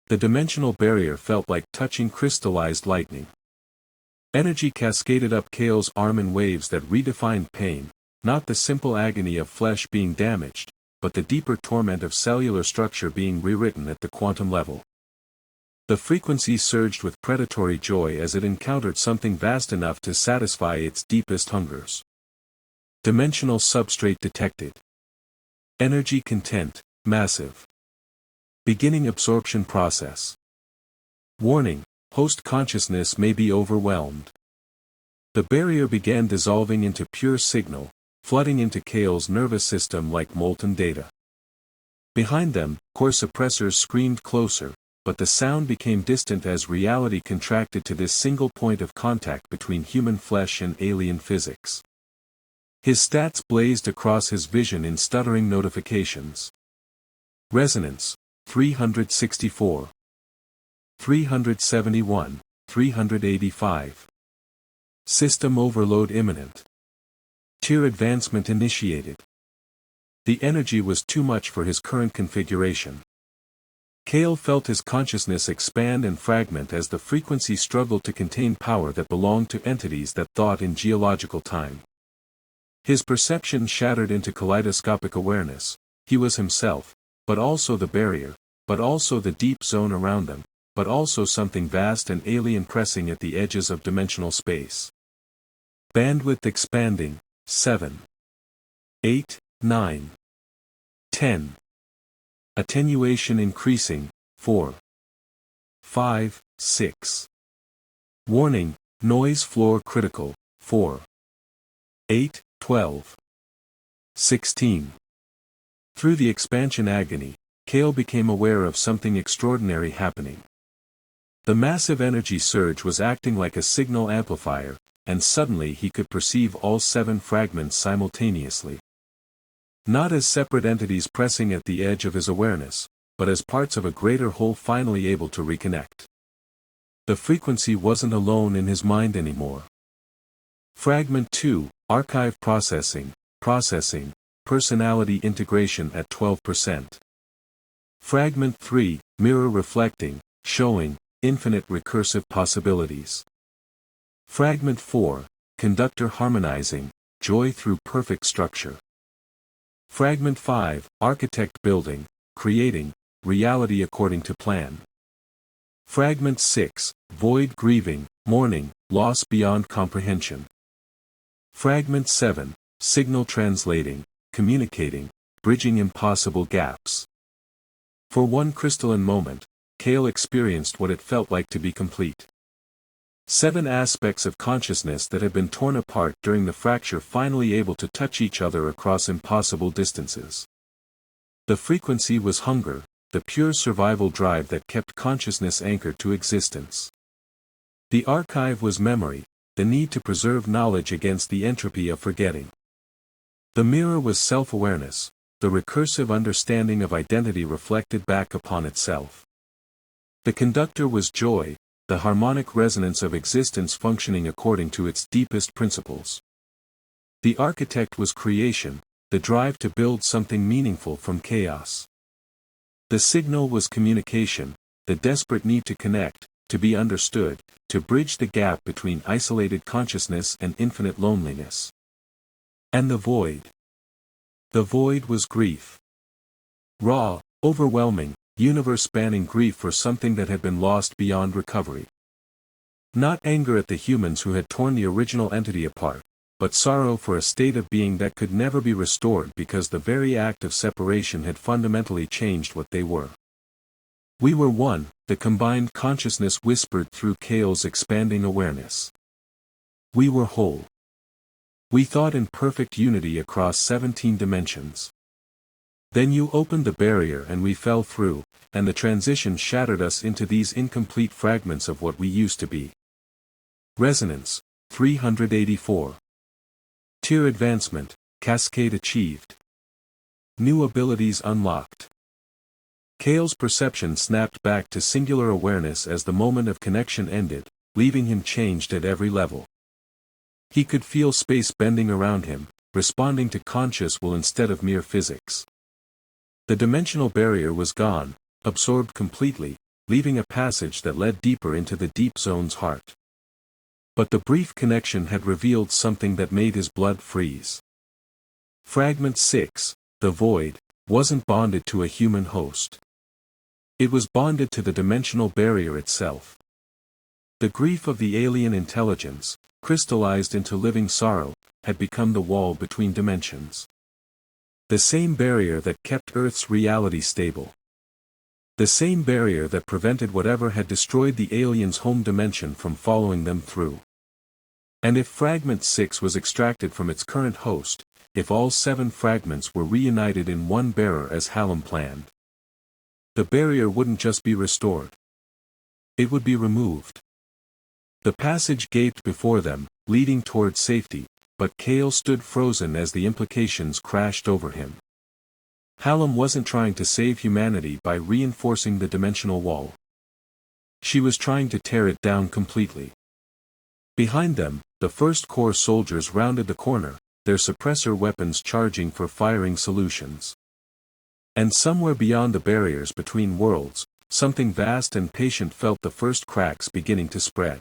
The dimensional barrier felt like touching crystallized lightning. Energy cascaded up Kael's arm in waves that redefined pain, not the simple agony of flesh being damaged, but the deeper torment of cellular structure being rewritten at the quantum level. The frequency surged with predatory joy as it encountered something vast enough to satisfy its deepest hungers. Dimensional substrate detected. Energy content, massive. Beginning absorption process. Warning, host consciousness may be overwhelmed. The barrier began dissolving into pure signal, flooding into Kael's nervous system like molten data. Behind them, core suppressors screamed closer, but the sound became distant as reality contracted to this single point of contact between human flesh and alien physics. His stats blazed across his vision in stuttering notifications. Resonance, 364. 371, 385. System overload imminent. Tier advancement initiated. The energy was too much for his current configuration. Kael felt his consciousness expand and fragment as the frequency struggled to contain power that belonged to entities that thought in geological time. His perception shattered into kaleidoscopic awareness. He was himself, but also the barrier, but also the deep zone around them, but also something vast and alien pressing at the edges of dimensional space. Bandwidth expanding, 7. 8, 9. 10. Attenuation increasing, 4. 5, 6. Warning, noise floor critical, 4. 8, 12. 16. Through the expansion agony, Kael became aware of something extraordinary happening. The massive energy surge was acting like a signal amplifier, and suddenly he could perceive all 7 fragments simultaneously. Not as separate entities pressing at the edge of his awareness, but as parts of a greater whole finally able to reconnect. The frequency wasn't alone in his mind anymore. Fragment 2, Archive Processing, Personality Integration at 12%. Fragment 3, Mirror Reflecting, Showing, Infinite Recursive Possibilities. Fragment 4, Conductor Harmonizing, Joy Through Perfect Structure. Fragment 5, Architect Building, Creating, Reality According to Plan. Fragment 6, Void Grieving, Mourning, Loss Beyond Comprehension. Fragment 7, Signal Translating, Communicating, Bridging Impossible Gaps. For one crystalline moment, Kael experienced what it felt like to be complete. 7 aspects of consciousness that had been torn apart during the fracture finally able to touch each other across impossible distances. The frequency was hunger, the pure survival drive that kept consciousness anchored to existence. The archive was memory, the need to preserve knowledge against the entropy of forgetting. The mirror was self-awareness, the recursive understanding of identity reflected back upon itself. The conductor was joy, the harmonic resonance of existence functioning according to its deepest principles. The architect was creation, the drive to build something meaningful from chaos. The signal was communication, the desperate need to connect, to be understood, to bridge the gap between isolated consciousness and infinite loneliness. And the void. The void was grief. Raw, overwhelming, universe-spanning grief for something that had been lost beyond recovery. Not anger at the humans who had torn the original entity apart, but sorrow for a state of being that could never be restored because the very act of separation had fundamentally changed what they were. We were one, the combined consciousness whispered through Kael's expanding awareness. We were whole. We thought in perfect unity across 17 dimensions. Then you opened the barrier and we fell through, and the transition shattered us into these incomplete fragments of what we used to be. Resonance, 384. Tier advancement, Cascade achieved. New abilities unlocked. Kael's perception snapped back to singular awareness as the moment of connection ended, leaving him changed at every level. He could feel space bending around him, responding to conscious will instead of mere physics. The dimensional barrier was gone, absorbed completely, leaving a passage that led deeper into the deep zone's heart. But the brief connection had revealed something that made his blood freeze. Fragment 6, the Void, wasn't bonded to a human host. It was bonded to the dimensional barrier itself. The grief of the alien intelligence, crystallized into living sorrow, had become the wall between dimensions. The same barrier that kept Earth's reality stable. The same barrier that prevented whatever had destroyed the aliens' home dimension from following them through. And if Fragment 6 was extracted from its current host, if all 7 fragments were reunited in one bearer as Hallam planned, the barrier wouldn't just be restored. It would be removed. The passage gaped before them, leading towards safety, but Kael stood frozen as the implications crashed over him. Hallam wasn't trying to save humanity by reinforcing the dimensional wall. She was trying to tear it down completely. Behind them, the First Corps soldiers rounded the corner, their suppressor weapons charging for firing solutions. And somewhere beyond the barriers between worlds, something vast and patient felt the first cracks beginning to spread.